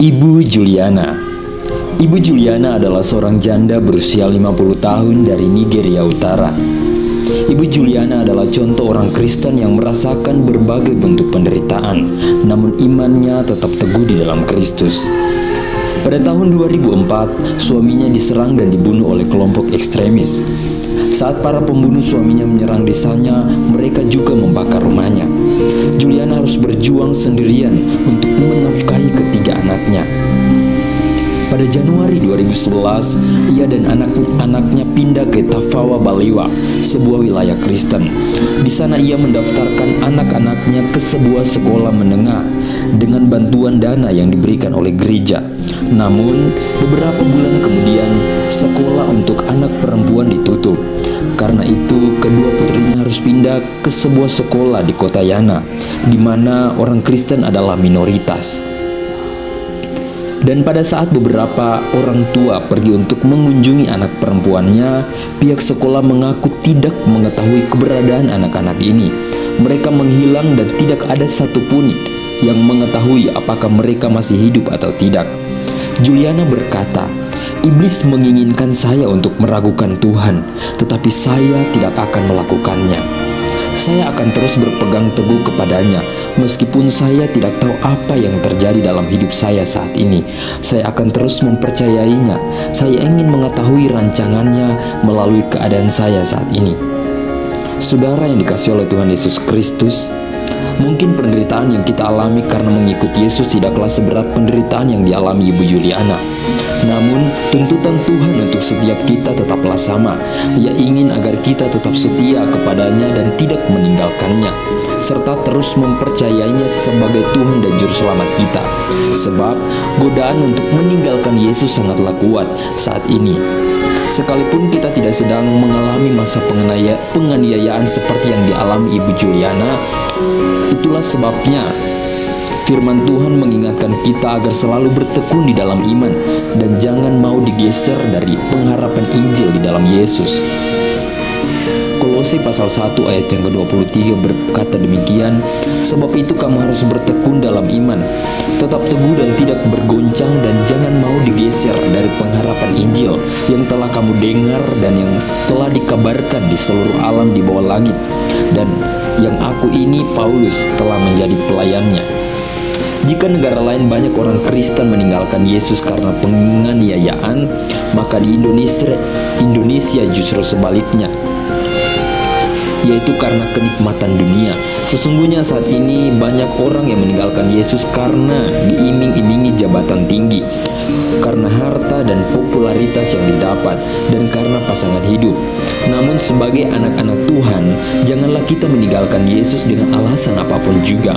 Ibu Juliana. Ibu Juliana adalah seorang janda berusia 50 tahun dari Nigeria Utara. Ibu Juliana adalah contoh orang Kristen yang merasakan berbagai bentuk penderitaan, namun imannya tetap teguh di dalam Kristus. Pada tahun 2004, suaminya diserang dan dibunuh oleh kelompok ekstremis. Saat para pembunuh suaminya menyerang desanya, mereka juga membakar rumahnya. Juliana harus berjuang sendirian untuk menafkahi ketiga anaknya. Pada Januari 2011, ia dan anak-anaknya pindah ke Tafawa Balewa, sebuah wilayah Kristen. Di sana ia mendaftarkan anak-anaknya ke sebuah sekolah menengah dengan bantuan dana yang diberikan oleh gereja. Namun, beberapa bulan kemudian, sekolah untuk anak perempuan ditutup. Karena itu, kedua putrinya harus pindah ke sebuah sekolah di kota Yana, di mana orang Kristen adalah minoritas. Dan pada saat beberapa orang tua pergi untuk mengunjungi anak perempuannya, pihak sekolah mengaku tidak mengetahui keberadaan anak-anak ini. Mereka menghilang dan tidak ada satupun yang mengetahui apakah mereka masih hidup atau tidak. Juliana berkata, "Iblis menginginkan saya untuk meragukan Tuhan, tetapi saya tidak akan melakukannya. Saya akan terus berpegang teguh kepadanya, meskipun saya tidak tahu apa yang terjadi dalam hidup saya saat ini. Saya akan terus mempercayainya. Saya ingin mengetahui rancangannya melalui keadaan saya saat ini." Saudara yang dikasihi oleh Tuhan Yesus Kristus, mungkin penderitaan yang kita alami karena mengikuti Yesus tidaklah seberat penderitaan yang dialami Ibu Juliana. Namun, tuntutan Tuhan untuk setiap kita tetaplah sama. Ia ingin agar kita tetap setia kepadanya dan tidak meninggalkannya, serta terus mempercayainya sebagai Tuhan dan Juru Selamat kita. Sebab, godaan untuk meninggalkan Yesus sangatlah kuat saat ini. Sekalipun kita tidak sedang mengalami masa penganiayaan seperti yang dialami Ibu Juliana, itulah sebabnya firman Tuhan mengingatkan kita agar selalu bertekun di dalam iman dan jangan mau digeser dari pengharapan Injil di dalam Yesus. Kolose pasal 1 ayat yang ke-23 berkata demikian, "Sebab itu kamu harus bertekun dalam iman, tetap teguh dan tidak bergoncang dan jangan mau digeser dari pengharapan Injil yang telah kamu dengar dan yang telah dikabarkan di seluruh alam di bawah langit, dan yang aku ini Paulus telah menjadi pelayannya." Jika negara lain banyak orang Kristen meninggalkan Yesus karena penganiayaan, maka di Indonesia justru sebaliknya, yaitu karena kenikmatan dunia. Sesungguhnya saat ini banyak orang yang meninggalkan Yesus karena diiming-imingi jabatan tinggi, karena harta dan popularitas yang didapat, dan karena pasangan hidup. Namun sebagai anak-anak Tuhan, janganlah kita meninggalkan Yesus dengan alasan apapun juga.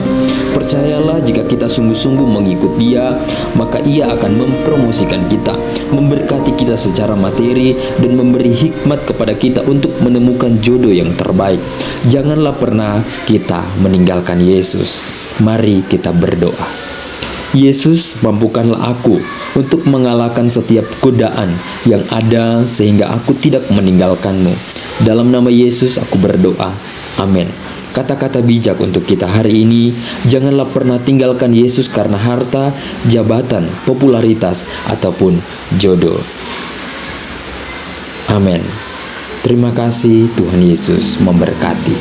Percayalah, jika kita sungguh-sungguh mengikut Dia, maka Ia akan mempromosikan kita, memberkati kita secara materi, dan memberi hikmat kepada kita untuk menemukan jodoh yang terbaik. Janganlah pernah kita meninggalkan Yesus. Mari kita berdoa. Yesus, mampukanlah aku untuk mengalahkan setiap godaan yang ada sehingga aku tidak meninggalkan-Mu. Dalam nama Yesus aku berdoa. Amin. Kata-kata bijak untuk kita hari ini, janganlah pernah tinggalkan Yesus karena harta, jabatan, popularitas, ataupun jodoh. Amin. Terima kasih, Tuhan Yesus memberkati.